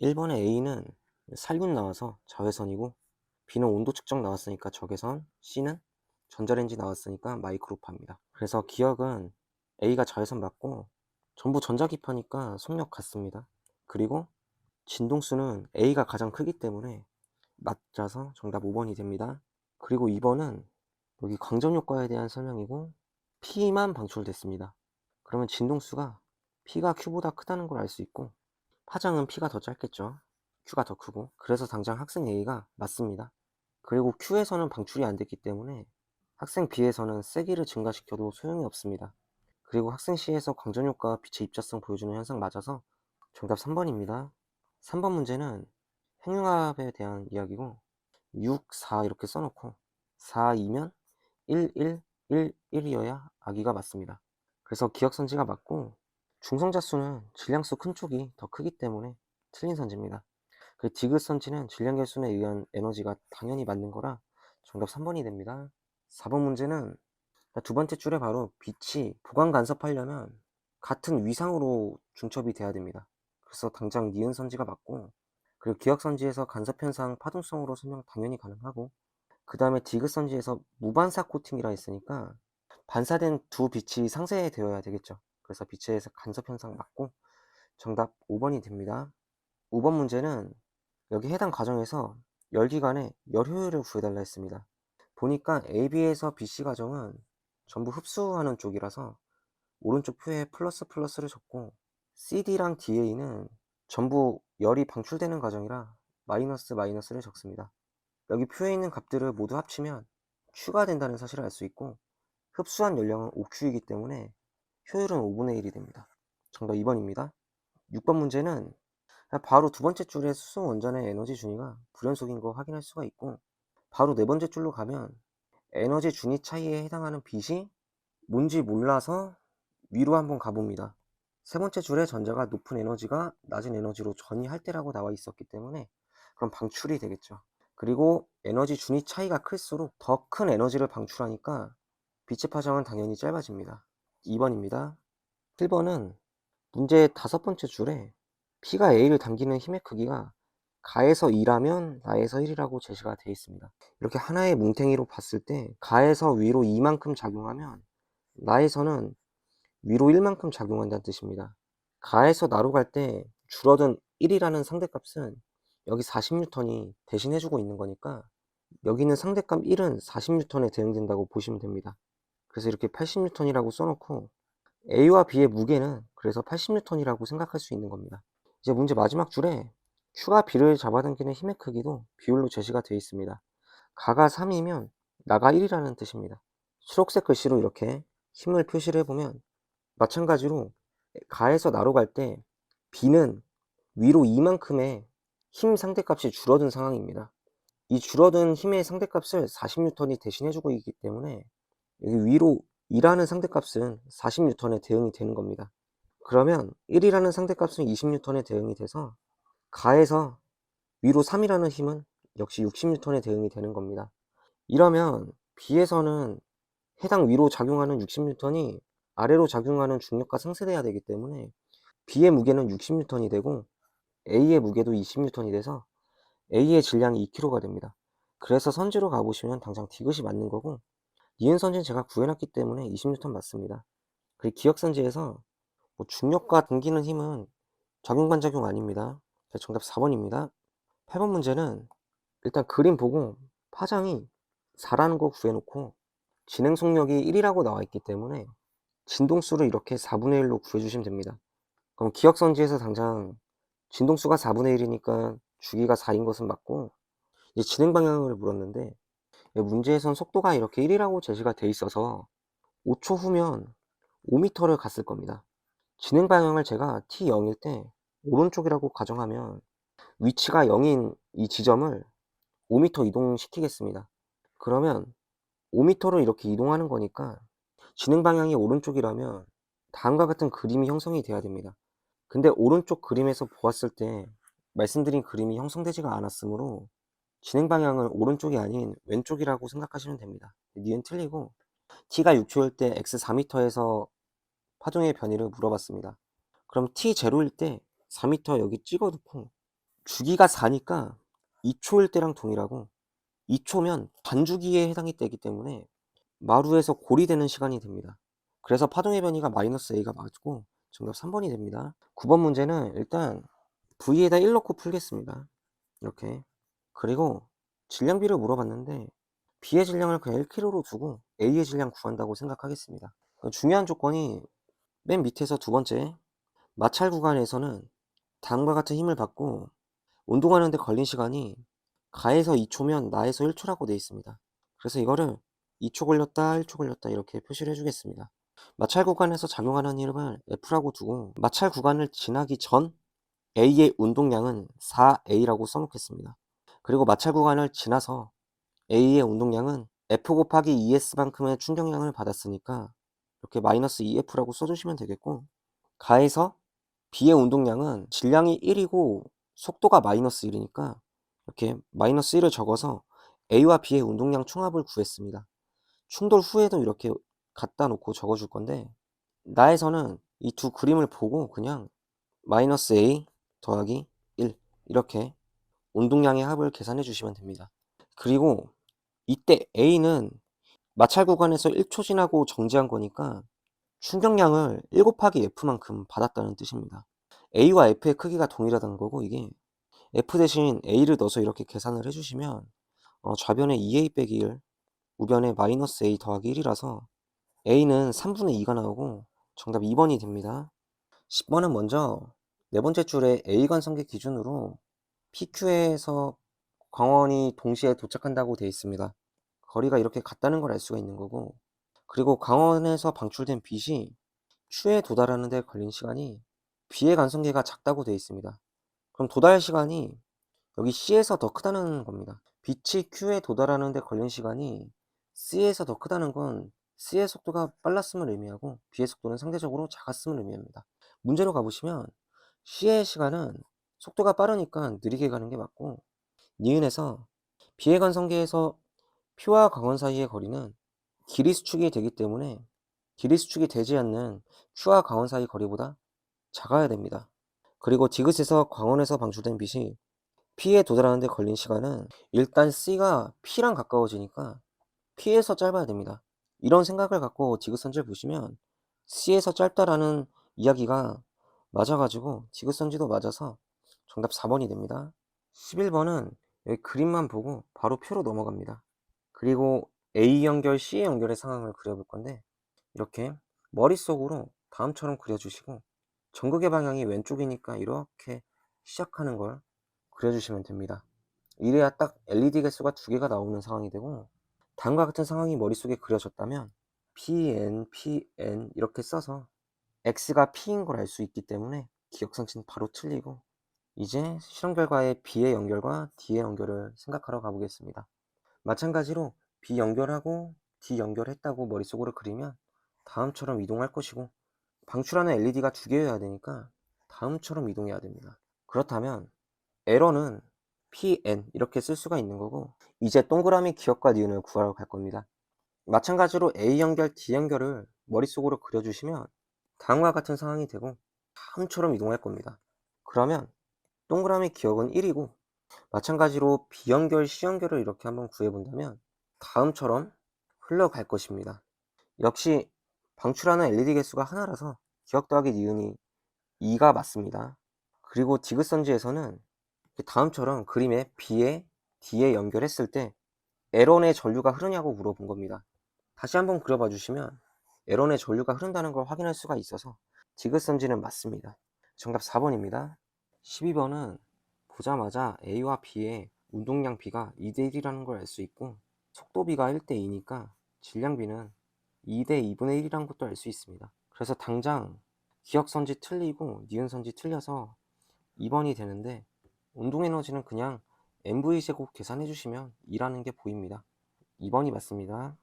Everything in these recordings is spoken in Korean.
1번의 A는 살균 나와서 자외선이고, B는 온도 측정 나왔으니까 적외선, C는 전자레인지 나왔으니까 마이크로파입니다. 그래서 기억은 A가 자외선 맞고 전부 전자기파니까 속력 같습니다. 그리고 진동수는 A가 가장 크기 때문에 맞아서 정답 5번이 됩니다. 그리고 2번은 여기 광전효과에 대한 설명이고 P만 방출됐습니다. 그러면 진동수가 P가 Q보다 크다는 걸 알 수 있고, 파장은 P가 더 짧겠죠. Q가 더 크고. 그래서 당장 학생 A가 맞습니다. 그리고 Q에서는 방출이 안 됐기 때문에 학생 B에서는 세기를 증가시켜도 소용이 없습니다. 그리고 학생 C에서 광전효과와 빛의 입자성 보여주는 현상 맞아서 정답 3번입니다. 3번 문제는 핵융합에 대한 이야기고, 6, 4 이렇게 써놓고 4, 2면 1, 1, 1, 1이어야 아기가 맞습니다. 그래서 기억선지가 맞고, 중성자수는 질량수 큰 쪽이 더 크기 때문에 틀린 선지입니다. 그 디귿선지는 질량결손에 의한 에너지가 당연히 맞는 거라 정답 3번이 됩니다. 4번 문제는 두 번째 줄에 바로 빛이 보강 간섭하려면 같은 위상으로 중첩이 돼야 됩니다. 그래서 당장 니은 선지가 맞고, 그리고 기억 선지에서 간섭 현상 파동성으로 설명 당연히 가능하고, 그 다음에 디귿 선지에서 무반사 코팅이라 했으니까 반사된 두 빛이 상쇄되어야 되겠죠. 그래서 빛에서 간섭 현상 맞고 정답 5번이 됩니다. 5번 문제는 여기 해당 과정에서 열기관의 열 효율을 구해달라 했습니다. 보니까 AB에서 BC 과정은 전부 흡수하는 쪽이라서 오른쪽 표에 플러스 플러스를 적고, CD랑 DA는 전부 열이 방출되는 과정이라 마이너스 마이너스를 적습니다. 여기 표에 있는 값들을 모두 합치면 Q가 된다는 사실을 알 수 있고, 흡수한 연량은 5Q이기 때문에 효율은 5분의 1이 됩니다. 정답 2번입니다. 6번 문제는 바로 두 번째 줄에 수소 원전의 에너지 준위가 불연속인 거 확인할 수가 있고, 바로 네 번째 줄로 가면 에너지 준위 차이에 해당하는 빛이 뭔지 몰라서 위로 한번 가봅니다. 세 번째 줄에 전자가 높은 에너지가 낮은 에너지로 전이할 때라고 나와 있었기 때문에 그럼 방출이 되겠죠. 그리고 에너지 준위 차이가 클수록 더 큰 에너지를 방출하니까 빛의 파장은 당연히 짧아집니다. 2번입니다. 1번은 문제 다섯 번째 줄에 P가 A를 당기는 힘의 크기가 가에서 2라면 나에서 1이라고 제시가 되어 있습니다. 이렇게 하나의 뭉탱이로 봤을 때 가에서 위로 2만큼 작용하면 나에서는 위로 1만큼 작용한다는 뜻입니다. 가에서 나로 갈 때 줄어든 1이라는 상대값은 여기 40N이 대신해주고 있는 거니까 여기는 상대값 1은 40N에 대응된다고 보시면 됩니다. 그래서 이렇게 80N이라고 써놓고 A와 B의 무게는 그래서 80N이라고 생각할 수 있는 겁니다. 이제 문제 마지막 줄에 Q가 B를 잡아당기는 힘의 크기도 비율로 제시가 되어 있습니다. 가가 3이면 나가 1이라는 뜻입니다. 초록색 글씨로 이렇게 힘을 표시를 해보면, 마찬가지로 가에서 나로 갈 때 B는 위로 이만큼의 힘 상대값이 줄어든 상황입니다. 이 줄어든 힘의 상대값을 40N이 대신해주고 있기 때문에 여기 위로 2라는 상대값은 40N에 대응이 되는 겁니다. 그러면 1이라는 상대값은 20N에 대응이 돼서 가에서 위로 3이라는 힘은 역시 60N에 대응이 되는 겁니다. 이러면 B에서는 해당 위로 작용하는 60N이 아래로 작용하는 중력과 상쇄돼야 되기 때문에 B의 무게는 60N이 되고 A의 무게도 20N이 돼서 A의 질량이 2kg가 됩니다. 그래서 선지로 가보시면 당장 디귿이 맞는 거고, 니은 선지는 제가 구해놨기 때문에 20N 맞습니다. 그리고 기억 선지에서 중력과 당기는 힘은 작용 반작용 아닙니다. 정답 4번입니다. 8번 문제는 일단 그림 보고 파장이 4라는 거 구해놓고 진행 속력이 1이라고 나와 있기 때문에 진동수를 이렇게 4분의 1로 구해주시면 됩니다. 그럼 기억선지에서 당장 진동수가 4분의 1이니까 주기가 4인 것은 맞고, 이제 진행 방향을 물었는데 문제에선 속도가 이렇게 1이라고 제시가 돼 있어서 5초 후면 5m를 갔을 겁니다. 진행 방향을 제가 t0일 때 오른쪽이라고 가정하면 위치가 0인 이 지점을 5m 이동시키겠습니다. 그러면 5m를 이렇게 이동하는 거니까 진행 방향이 오른쪽이라면 다음과 같은 그림이 형성이 돼야 됩니다. 근데 오른쪽 그림에서 보았을 때 말씀드린 그림이 형성되지가 않았으므로 진행 방향은 오른쪽이 아닌 왼쪽이라고 생각하시면 됩니다. 니은 틀리고, t가 6초일 때 x 4m에서 파동의 변이를 물어봤습니다. 그럼 t0일 때 4m 여기 찍어놓고 주기가 4니까 2초일 때랑 동일하고 2초면 반주기에 해당이 되기 때문에 마루에서 골이 되는 시간이 됩니다. 그래서 파동의 변이가 마이너스 a가 맞고 정답 3번이 됩니다. 9번 문제는 일단 v에다 1 넣고 풀겠습니다. 이렇게. 그리고 질량비를 물어봤는데 b의 질량을 그냥 1kg로 두고 a의 질량 구한다고 생각하겠습니다. 중요한 조건이 맨 밑에서 두 번째, 마찰 구간에서는 다음과 같은 힘을 받고 운동하는 데 걸린 시간이 가에서 2초면 나에서 1초라고 되어 있습니다. 그래서 이거를 2초 걸렸다, 1초 걸렸다 이렇게 표시를 해주겠습니다. 마찰 구간에서 작용하는 힘을 F라고 두고 마찰 구간을 지나기 전 A의 운동량은 4A라고 써놓겠습니다. 그리고 마찰 구간을 지나서 A의 운동량은 F 곱하기 ES만큼의 충격량을 받았으니까 이렇게 마이너스 EF라고 써주시면 되겠고, 가에서 B의 운동량은 질량이 1이고 속도가 마이너스 1이니까 이렇게 마이너스 1을 적어서 A와 B의 운동량 총합을 구했습니다. 충돌 후에도 이렇게 갖다 놓고 적어줄 건데, 나에서는 이 두 그림을 보고 그냥 마이너스 A 더하기 1 이렇게 운동량의 합을 계산해 주시면 됩니다. 그리고 이때 A는 마찰 구간에서 1초 지나고 정지한 거니까 충격량을 1 곱하기 F만큼 받았다는 뜻입니다. A와 F의 크기가 동일하다는 거고, 이게 F 대신 A를 넣어서 이렇게 계산을 해주시면 좌변에 2A 빼기 1, 우변에 마이너스 A 더하기 1이라서 A는 3분의 2가 나오고 정답 2번이 됩니다. 10번은 먼저 네 번째 줄에 A 관성계 기준으로 PQ에서 광원이 동시에 도착한다고 되어 있습니다. 거리가 이렇게 같다는 걸 알 수가 있는 거고, 그리고 광원에서 방출된 빛이 Q에 도달하는 데 걸린 시간이 B의 관성계가 작다고 되어 있습니다. 그럼 도달 시간이 여기 C에서 더 크다는 겁니다. 빛이 Q에 도달하는 데 걸린 시간이 C에서 더 크다는 건 C의 속도가 빨랐음을 의미하고 B의 속도는 상대적으로 작았음을 의미합니다. 문제로 가보시면 C의 시간은 속도가 빠르니까 느리게 가는 게 맞고, 니은에서 B의 관성계에서 P와 광원 사이의 거리는 길이 수축이 되기 때문에 길이 수축이 되지 않는 Q와 광원 사이 거리보다 작아야 됩니다. 그리고 디귿에서 광원에서 방출된 빛이 P에 도달하는 데 걸린 시간은 일단 C가 P랑 가까워지니까 P에서 짧아야 됩니다. 이런 생각을 갖고 디귿선지를 보시면 C에서 짧다라는 이야기가 맞아가지고 디귿선지도 맞아서 정답 4번이 됩니다. 11번은 여기 그림만 보고 바로 표로 넘어갑니다. 그리고 A 연결, C 연결의 상황을 그려볼 건데, 이렇게 머릿속으로 다음처럼 그려주시고 전극의 방향이 왼쪽이니까 이렇게 시작하는 걸 그려주시면 됩니다. 이래야 딱 LED 개수가 두 개가 나오는 상황이 되고, 다음과 같은 상황이 머릿속에 그려졌다면 PN, PN 이렇게 써서 X가 P인 걸 알 수 있기 때문에 기억상치는 바로 틀리고, 이제 실험 결과의 B의 연결과 D의 연결을 생각하러 가보겠습니다. 마찬가지로 B 연결하고 D 연결했다고 머릿속으로 그리면 다음처럼 이동할 것이고, 방출하는 LED가 두 개여야 되니까 다음처럼 이동해야 됩니다. 그렇다면 에러는 PN 이렇게 쓸 수가 있는 거고, 이제 동그라미 기억과 니은을 구하러 갈 겁니다. 마찬가지로 A 연결, D 연결을 머릿속으로 그려주시면 다음과 같은 상황이 되고 다음처럼 이동할 겁니다. 그러면 동그라미 기억은 1이고, 마찬가지로 B 연결, C 연결을 이렇게 한번 구해본다면 다음처럼 흘러갈 것입니다. 역시 방출하는 LED 개수가 하나라서 기억 더하기 니은이 2가 맞습니다. 그리고 디귿선지에서는 다음처럼 그림에 B에 D에 연결했을 때 에런의 전류가 흐르냐고 물어본 겁니다. 다시 한번 그려봐 주시면 에런의 전류가 흐른다는 걸 확인할 수가 있어서 디귿선지는 맞습니다. 정답 4번입니다. 12번은 보자마자 A와 B의 운동량 B가 2대1이라는 걸 알 수 있고, 속도 B가 1대2니까 질량 B는 2대2분의 1이라는 것도 알 수 있습니다. 그래서 당장 기억선지 틀리고 니은선지 틀려서 2번이 되는데, 운동에너지는 그냥 mv제곱 계산해 주시면 2라는 게 보입니다. 2번이 맞습니다.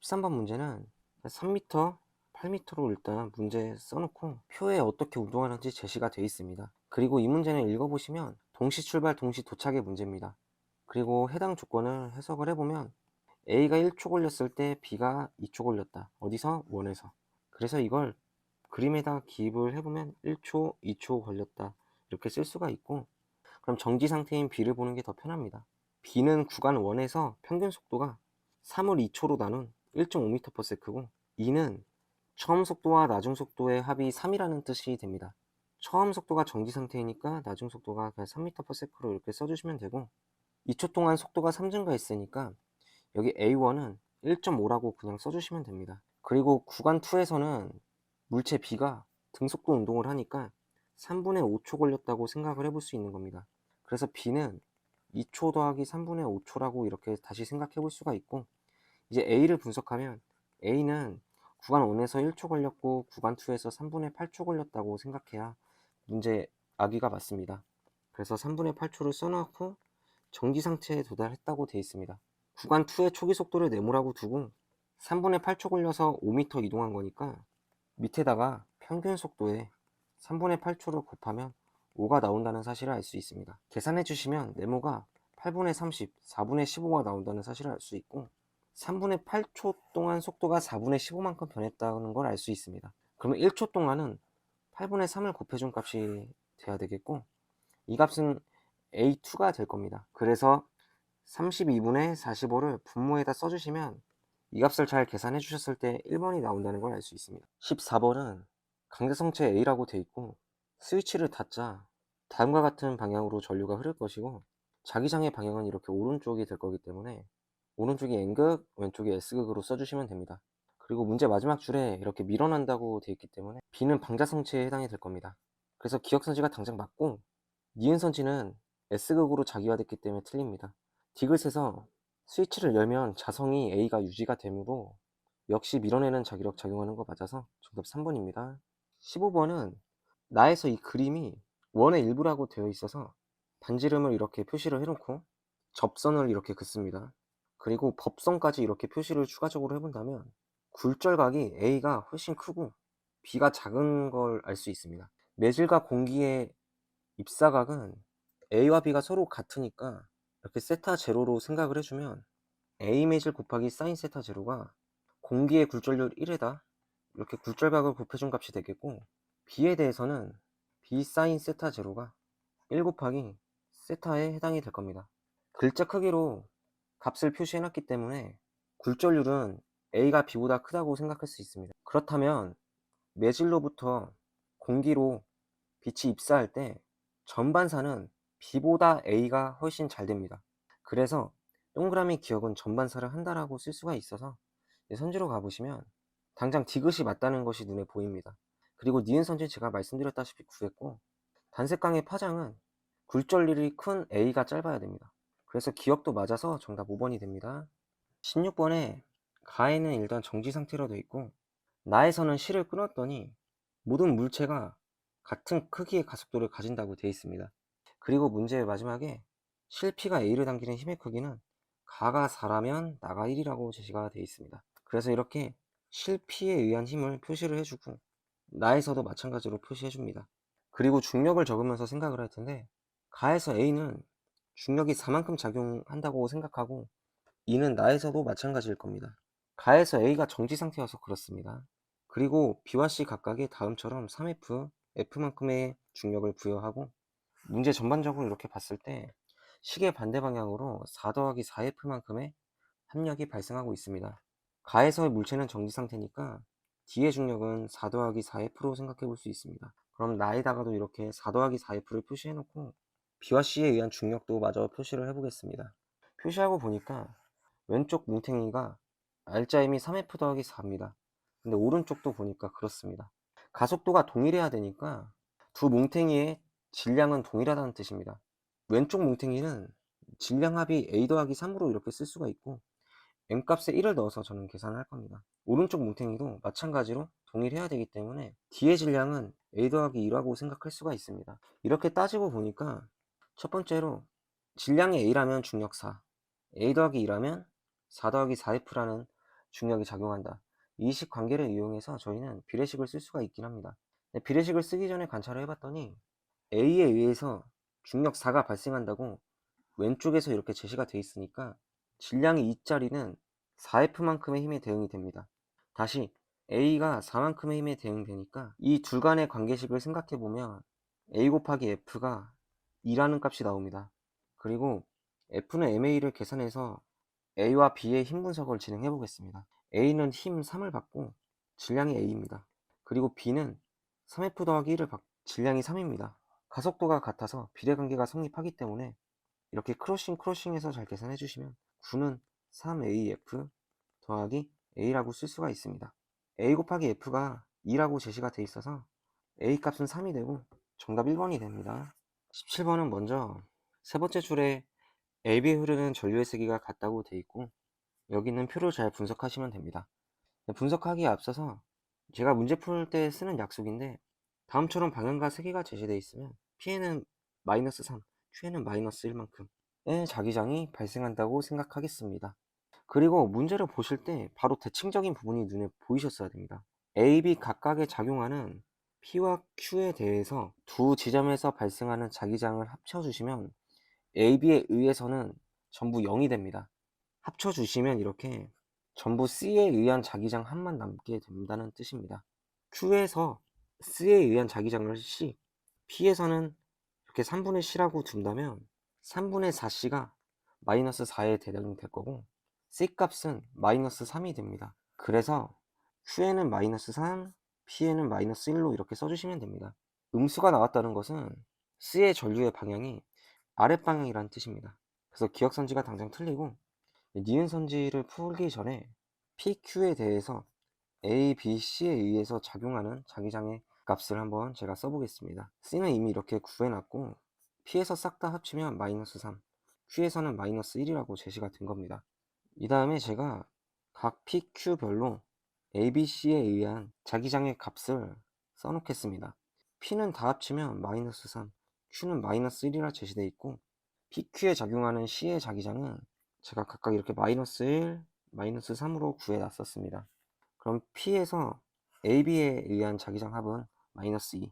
13번 문제는 3m, 8m로 일단 문제 써놓고 표에 어떻게 운동하는지 제시가 되어 있습니다. 그리고 이 문제는 읽어보시면 동시 출발, 동시 도착의 문제입니다. 그리고 해당 조건을 해석을 해보면 A가 1초 걸렸을 때 B가 2초 걸렸다. 어디서? 원에서. 그래서 이걸 그림에다 기입을 해보면 1초, 2초 걸렸다 이렇게 쓸 수가 있고, 그럼 정지 상태인 B를 보는 게 더 편합니다. B는 구간 1에서 평균 속도가 3을 2초로 나눈 1.5m/s고 E는 처음 속도와 나중 속도의 합이 3이라는 뜻이 됩니다. 처음 속도가 정지 상태이니까 나중 속도가 그냥 3m/s로 이렇게 써주시면 되고 2초 동안 속도가 3 증가했으니까 여기 A1은 1.5라고 그냥 써주시면 됩니다. 그리고 구간 2에서는 물체 B가 등속도 운동을 하니까 3분의 5초 걸렸다고 생각을 해볼 수 있는 겁니다. 그래서 B는 2초 더하기 3분의 5초라고 이렇게 다시 생각해 볼 수가 있고, 이제 A를 분석하면 A는 구간 1에서 1초 걸렸고 구간 2에서 3분의 8초 걸렸다고 생각해야 문제 아기가 맞습니다. 그래서 3분의 8초를 써놓고 정지 상태에 도달했다고 되어 있습니다. 구간 2의 초기 속도를 네모라고 두고 3분의 8초 걸려서 5m 이동한 거니까 밑에다가 평균 속도에 3분의 8초를 곱하면 5가 나온다는 사실을 알 수 있습니다. 계산해 주시면 네모가 8분의 30, 4분의 15가 나온다는 사실을 알 수 있고 3분의 8초 동안 속도가 4분의 15만큼 변했다는 걸 알 수 있습니다. 그러면 1초 동안은 8분의 3을 곱해준 값이 돼야 되겠고 이 값은 A2가 될 겁니다. 그래서 32분의 45를 분모에다 써주시면 이 값을 잘 계산해 주셨을 때 1번이 나온다는 걸 알 수 있습니다. 14번은 강제성체 A라고 돼 있고 스위치를 닫자 다음과 같은 방향으로 전류가 흐를 것이고 자기장의 방향은 이렇게 오른쪽이 될 거기 때문에 오른쪽이 N극, 왼쪽이 S극으로 써주시면 됩니다. 그리고 문제 마지막 줄에 이렇게 밀어난다고 돼 있기 때문에 B는 방자성체에 해당이 될 겁니다. 그래서 기억선지가 당장 맞고 니은선지는 S극으로 자기화됐기 때문에 틀립니다. 디귿에서 스위치를 열면 자성이 A가 유지가 되므로 역시 밀어내는 자기력 작용하는 거 맞아서 정답 3번입니다. 15번은 나에서 이 그림이 원의 일부라고 되어 있어서 반지름을 이렇게 표시를 해놓고 접선을 이렇게 긋습니다. 그리고 법선까지 이렇게 표시를 추가적으로 해본다면 굴절각이 A가 훨씬 크고 B가 작은 걸 알 수 있습니다. 매질과 공기의 입사각은 A와 B가 서로 같으니까 이렇게 세타 제로로 생각을 해주면 A 매질 곱하기 사인 세타 제로가 공기의 굴절률 1에다 이렇게 굴절각을 곱해준 값이 되겠고 B에 대해서는 B 사인 세타 제로가 1 곱하기 세타에 해당이 될 겁니다. 글자 크기로 값을 표시해놨기 때문에 굴절률은 A가 B보다 크다고 생각할 수 있습니다. 그렇다면 매질로부터 공기로 빛이 입사할 때 전반사는 B보다 A가 훨씬 잘 됩니다. 그래서 동그라미 기억은 전반사를 한다라고 쓸 수가 있어서 선지로 가보시면 당장 디귿이 맞다는 것이 눈에 보입니다. 그리고 니은 선지 제가 말씀드렸다시피 구했고 단색강의 파장은 굴절률이 큰 A가 짧아야 됩니다. 그래서 기억도 맞아서 정답 5번이 됩니다. 16번에 가에는 일단 정지 상태로 되어 있고 나에서는 실을 끊었더니 모든 물체가 같은 크기의 가속도를 가진다고 되어 있습니다. 그리고 문제의 마지막에 실 P가 A를 당기는 힘의 크기는 가가 4라면 나가 1이라고 제시가 되어 있습니다. 그래서 이렇게 실 P에 의한 힘을 표시를 해주고 나에서도 마찬가지로 표시해줍니다. 그리고 중력을 적으면서 생각을 할 텐데 가에서 A는 중력이 4만큼 작용한다고 생각하고 E는 나에서도 마찬가지일 겁니다. 가에서 A가 정지 상태여서 그렇습니다. 그리고 B와 C 각각의 다음처럼 3F, F만큼의 중력을 부여하고 문제 전반적으로 이렇게 봤을 때 시계 반대 방향으로 4 더하기 4F만큼의 합력이 발생하고 있습니다. 가에서의 물체는 정지 상태니까 D의 중력은 4 더하기 4F로 생각해 볼 수 있습니다. 그럼 나에다가도 이렇게 4 더하기 4F를 표시해 놓고 B와 C에 의한 중력도 마저 표시를 해보겠습니다. 표시하고 보니까 왼쪽 뭉탱이가 알짜임이 3F 더하기 4입니다. 근데 오른쪽도 보니까 그렇습니다. 가속도가 동일해야 되니까 두 뭉탱이의 질량은 동일하다는 뜻입니다. 왼쪽 뭉탱이는 질량 합이 A 더하기 3으로 이렇게 쓸 수가 있고 M값에 1을 넣어서 저는 계산을 할 겁니다. 오른쪽 뭉탱이도 마찬가지로 동일해야 되기 때문에 D의 질량은 A 더하기 2라고 생각할 수가 있습니다. 이렇게 따지고 보니까 첫 번째로 질량이 A라면 중력 4, A 더하기 2라면 4 더하기 4F라는 중력이 작용한다. 이 식 관계를 이용해서 저희는 비례식을 쓸 수가 있긴 합니다. 비례식을 쓰기 전에 관찰을 해봤더니 A에 의해서 중력 4가 발생한다고 왼쪽에서 이렇게 제시가 되어 있으니까 질량이 2짜리는 4F만큼의 힘에 대응이 됩니다. 다시 A가 4만큼의 힘에 대응되니까 이 둘 간의 관계식을 생각해보면 A 곱하기 F가 2라는 값이 나옵니다. 그리고 F는 MA를 계산해서 A와 B의 힘 분석을 진행해 보겠습니다. A는 힘 3을 받고 질량이 A입니다. 그리고 B는 3F 더하기 1을 받고 질량이 3입니다. 가속도가 같아서 비례관계가 성립하기 때문에 이렇게 크로싱해서 잘 계산해 주시면 9는 3AF 더하기 A라고 쓸 수가 있습니다. A 곱하기 F가 2라고 제시가 돼 있어서 A 값은 3이 되고 정답 1번이 됩니다. 17번은 먼저 세 번째 줄에 AB에 흐르는 전류의 세기가 같다고 돼 있고 여기 있는 표를 잘 분석하시면 됩니다. 분석하기에 앞서서 제가 문제 풀 때 쓰는 약속인데 다음처럼 방향과 세기가 제시되어 있으면 P에는 마이너스 3, Q에는 마이너스 1만큼의 자기장이 발생한다고 생각하겠습니다. 그리고 문제를 보실 때 바로 대칭적인 부분이 눈에 보이셨어야 됩니다. A, B 각각에 작용하는 P와 Q에 대해서 두 지점에서 발생하는 자기장을 합쳐주시면 A, B에 의해서는 전부 0이 됩니다. 합쳐주시면 이렇게 전부 C에 의한 자기장 한만 남게 된다는 뜻입니다. Q에서 C에 의한 자기장을 C, P에서는 이렇게 3분의 C라고 둔다면 3분의 4C가 마이너스 4에 대응될 거고 C 값은 마이너스 3이 됩니다. 그래서 Q에는 마이너스 3, P에는 마이너스 1로 이렇게 써주시면 됩니다. 음수가 나왔다는 것은 C의 전류의 방향이 아랫방향이라는 뜻입니다. 그래서 기억선지가 당장 틀리고 니은선지를 풀기 전에 PQ에 대해서 A, B, C에 의해서 작용하는 자기장의 값을 한번 제가 써보겠습니다. C는 이미 이렇게 구해놨고 P에서 싹 다 합치면 마이너스 3, Q에서는 마이너스 1이라고 제시가 된 겁니다. 이 다음에 제가 각 PQ별로 A, B, C에 의한 자기장의 값을 써놓겠습니다. P는 다 합치면 마이너스 3, Q는 마이너스 1이라 제시되어 있고 PQ에 작용하는 C의 자기장은 제가 각각 이렇게 마이너스 1, 마이너스 3으로 구해놨었습니다. 그럼 P에서 AB에 의한 자기장 합은 마이너스 2,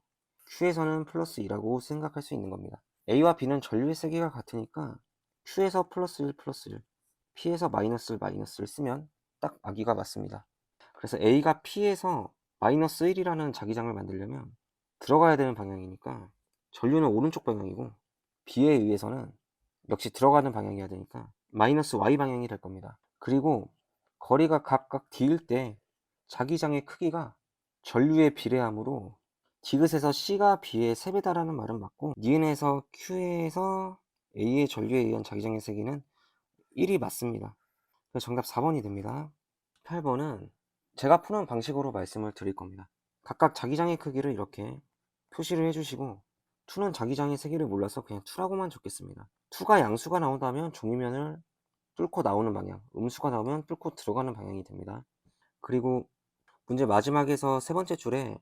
Q에서는 플러스 2라고 생각할 수 있는 겁니다. A와 B는 전류의 세기가 같으니까 Q에서 플러스 1, 플러스 1, P에서 마이너스 1, 마이너스 1 쓰면 딱 아기가 맞습니다. 그래서 A가 P에서 마이너스 1이라는 자기장을 만들려면 들어가야 되는 방향이니까 전류는 오른쪽 방향이고 B에 의해서는 역시 들어가는 방향이어야 되니까 마이너스 Y 방향이 될 겁니다. 그리고 거리가 각각 D일 때 자기장의 크기가 전류에 비례하므로 디귿에서 C가 B의 3배다라는 말은 맞고 니은에서 Q에서 A의 전류에 의한 자기장의 세기는 1이 맞습니다. 그래서 정답 4번이 됩니다. 8번은 제가 푸는 방식으로 말씀을 드릴 겁니다. 각각 자기장의 크기를 이렇게 표시를 해주시고 2는 자기장의 세기를 몰라서 그냥 2라고만 적겠습니다. 2가 양수가 나온다면 종이면을 뚫고 나오는 방향, 음수가 나오면 뚫고 들어가는 방향이 됩니다. 그리고 문제 마지막에서 세 번째 줄에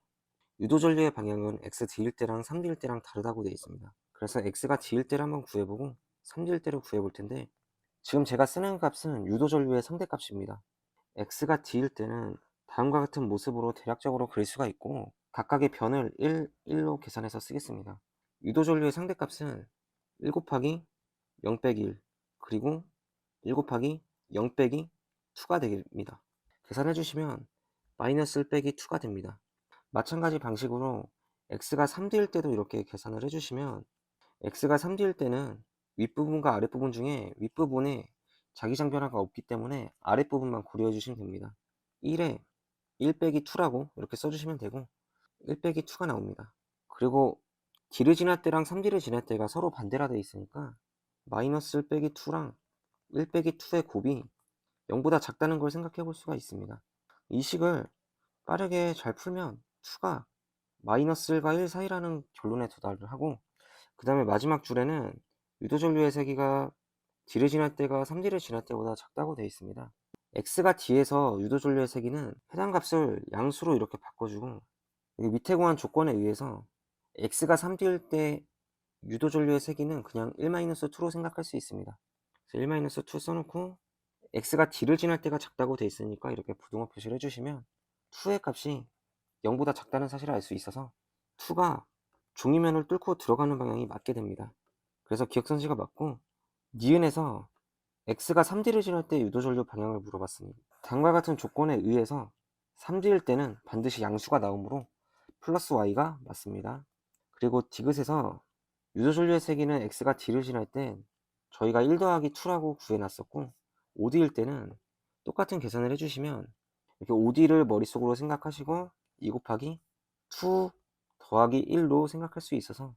유도전류의 방향은 x d일 때랑 3d일 때랑 다르다고 되어 있습니다. 그래서 x가 d일 때를 한번 구해보고 3d일 때를 구해볼 텐데 지금 제가 쓰는 값은 유도전류의 상대값입니다. x가 d일 때는 다음과 같은 모습으로 대략적으로 그릴 수가 있고 각각의 변을 1, 1로 계산해서 쓰겠습니다. 유도전류의 상대값은 1 곱하기 0 빼기 1 그리고 1 곱하기 0 빼기 2가 됩니다. 계산해 주시면 마이너스 1 빼기 2가 됩니다. 마찬가지 방식으로 x가 3d일 때도 이렇게 계산을 해주시면 x가 3d일 때는 윗부분과 아랫부분 중에 윗부분에 자기장 변화가 없기 때문에 아랫부분만 고려해 주시면 됩니다. 1에 1 빼기 2라고 이렇게 써주시면 되고 1 빼기 2가 나옵니다. 그리고 D를 지날 때랑 3D를 지날 때가 서로 반대라 되어 있으니까 마이너스 1 빼기 2랑 1 빼기 2의 곱이 0보다 작다는 걸 생각해 볼 수가 있습니다. 이 식을 빠르게 잘 풀면 2가 마이너스 1과 1 사이라는 결론에 도달을 하고 그 다음에 마지막 줄에는 유도전류의 세기가 D를 지날 때가 3D를 지날 때보다 작다고 되어 있습니다. X가 D에서 유도전류의 세기는 해당 값을 양수로 이렇게 바꿔주고 여기 밑에 구한 조건에 의해서 X가 3D일 때 유도전류의 세기는 그냥 1-2로 생각할 수 있습니다. 그래서 1-2 써놓고 X가 D를 지날 때가 작다고 되어 있으니까 이렇게 부등호 표시를 해주시면 2의 값이 0보다 작다는 사실을 알 수 있어서 2가 종이면을 뚫고 들어가는 방향이 맞게 됩니다. 그래서 기억선지가 맞고 니은에서 x가 3D를 지날 때 유도전류 방향을 물어봤습니다. 다음과 같은 조건에 의해서 3D일 때는 반드시 양수가 나오므로 플러스 y가 맞습니다. 그리고 디귿에서 유도전류의 세기는 x가 d를 실할 때 저희가 1 더하기 2라고 구해놨었고 5d일 때는 똑같은 계산을 해주시면 이렇게 5d를 머릿속으로 생각하시고 2 곱하기 2 더하기 1로 생각할 수 있어서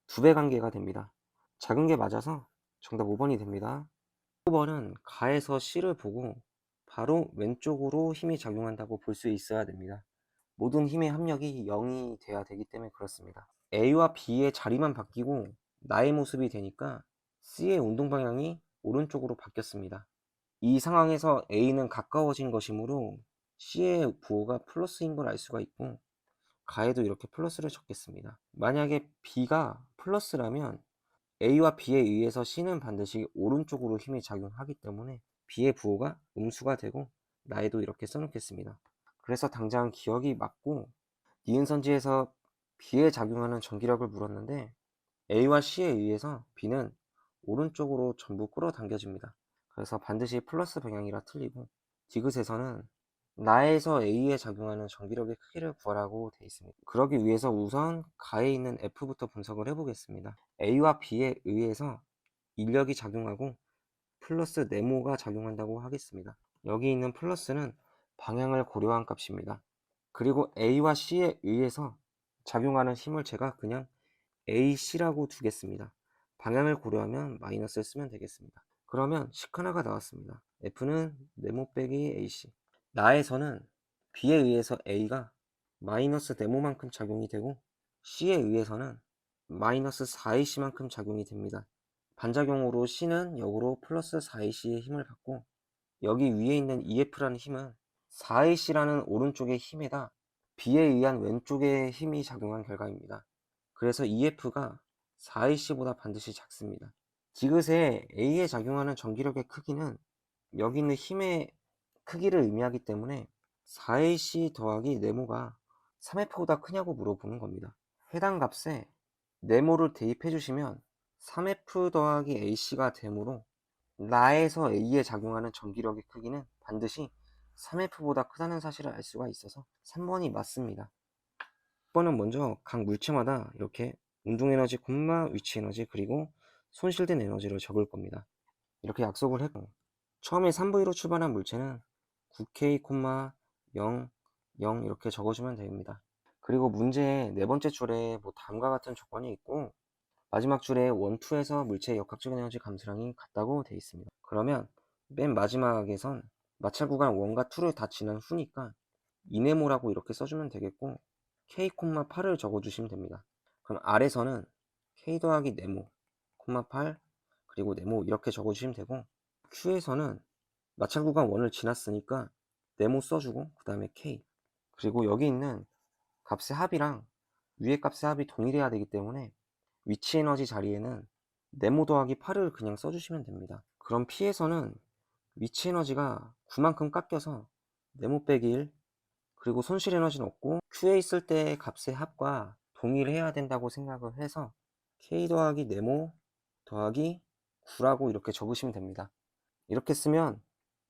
2배 관계가 됩니다. 작은 게 맞아서 정답 5번이 됩니다. 5번은 가에서 C를 보고 바로 왼쪽으로 힘이 작용한다고 볼 수 있어야 됩니다. 모든 힘의 합력이 0이 돼야 되기 때문에 그렇습니다. A와 B의 자리만 바뀌고 나의 모습이 되니까 C의 운동 방향이 오른쪽으로 바뀌었습니다. 이 상황에서 A는 가까워진 것이므로 C의 부호가 플러스인 걸 알 수가 있고 가에도 이렇게 플러스를 적겠습니다. 만약에 B가 플러스라면 A와 B에 의해서 C는 반드시 오른쪽으로 힘이 작용하기 때문에 B의 부호가 음수가 되고 나에도 이렇게 써놓겠습니다. 그래서 당장 기억이 맞고 니은선지에서 B에 작용하는 전기력을 물었는데 A와 C에 의해서 B는 오른쪽으로 전부 끌어당겨집니다. 그래서 반드시 플러스 방향이라 틀리고 디귿에서는 나에서 A에 작용하는 전기력의 크기를 구하라고 되어 있습니다. 그러기 위해서 우선 가에 있는 F부터 분석을 해보겠습니다. A와 B에 의해서 인력이 작용하고 플러스 네모가 작용한다고 하겠습니다. 여기 있는 플러스는 방향을 고려한 값입니다. 그리고 A와 C에 의해서 작용하는 힘을 제가 그냥 AC라고 두겠습니다. 방향을 고려하면 마이너스를 쓰면 되겠습니다. 그러면 식 하나가 나왔습니다. F는 네모 빼기 AC. 나에서는 B에 의해서 A가 마이너스 네모만큼 작용이 되고 C에 의해서는 마이너스 4AC만큼 작용이 됩니다. 반작용으로 C는 역으로 플러스 4AC의 힘을 받고 여기 위에 있는 EF라는 힘은 4AC라는 오른쪽의 힘에다 B에 의한 왼쪽의 힘이 작용한 결과입니다. 그래서 EF가 4AC보다 반드시 작습니다. 디귿에 A에 작용하는 전기력의 크기는 여기 있는 힘의 크기를 의미하기 때문에 4AC 더하기 네모가 3F보다 크냐고 물어보는 겁니다. 해당 값에 네모를 대입해 주시면 3F 더하기 AC가 되므로 나에서 A에 작용하는 전기력의 크기는 반드시 3F보다 크다는 사실을 알 수가 있어서 3번이 맞습니다. 6번은 먼저 각 물체마다 이렇게 운동에너지, 위치에너지, 그리고 손실된 에너지를 적을 겁니다. 이렇게 약속을 했고 처음에 3V로 출발한 물체는 9K, 0, 0 이렇게 적어주면 됩니다. 그리고 문제의 네 번째 줄에 다음과 같은 조건이 있고 마지막 줄에 1, 2에서 물체의 역학적 에너지 감소량이 같다고 되어 있습니다. 그러면 맨 마지막에선 마찰 구간 1과 2를 다 지난 후니까 이네모라고 이렇게 써주면 되겠고 K, 8을 적어주시면 됩니다. 그럼 아래서는 K 더하기 네모, 8 그리고 네모 이렇게 적어주시면 되고 Q에서는 마찰 구간 1을 지났으니까 네모 써주고 그 다음에 K 그리고 여기 있는 값의 합이랑 위의 값의 합이 동일해야 되기 때문에 위치 에너지 자리에는 네모 더하기 8을 그냥 써주시면 됩니다. 그럼 P에서는 위치 에너지가 9만큼 깎여서 네모 빼기 1 그리고 손실 에너지는 없고 Q에 있을 때의 값의 합과 동일해야 된다고 생각을 해서 K 더하기 네모 더하기 9라고 이렇게 적으시면 됩니다. 이렇게 쓰면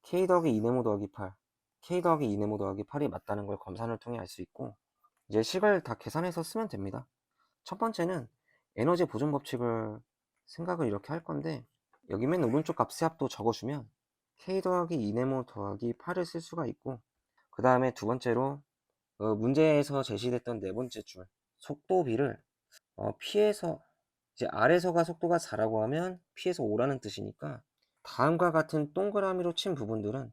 K 더하기 2네모 더하기 8 K 더하기 2네모 더하기 8이 맞다는 걸 검산을 통해 알 수 있고 이제 식을 다 계산해서 쓰면 됩니다. 첫 번째는 에너지 보존 법칙을 생각을 이렇게 할 건데 여기 맨 오른쪽 값의 합도 적어주면 K 더하기 2네모 더하기 8을 쓸 수가 있고 그 다음에 두 번째로 문제에서 제시됐던 네 번째 줄 속도비를 P에서 이제 R에서가 속도가 4라고 하면 P에서 5라는 뜻이니까 다음과 같은 동그라미로 친 부분들은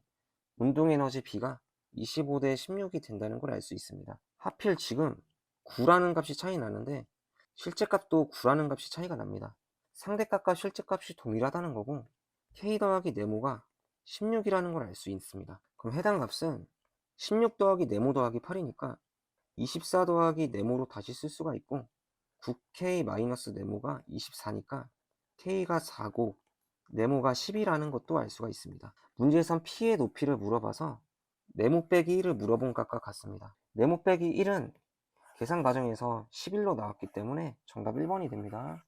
운동에너지 B가 25대 16이 된다는 걸 알 수 있습니다. 하필 지금 9라는 값이 차이 나는데 실제값도 9라는 값이 차이가 납니다. 상대값과 실제값이 동일하다는 거고 K 더하기 네모가 16이라는 걸 알 수 있습니다. 그럼 해당 값은 16 더하기 네모 더하기 8이니까 24 더하기 네모로 다시 쓸 수가 있고 9K 마이너스 네모가 24니까 K가 4고 네모가 10이라는 것도 알 수가 있습니다. 문제에선 P의 높이를 물어봐서 네모 빼기 1을 물어본 값과 같습니다. 네모 빼기 1은 계산 과정에서 11로 나왔기 때문에 정답 1번이 됩니다.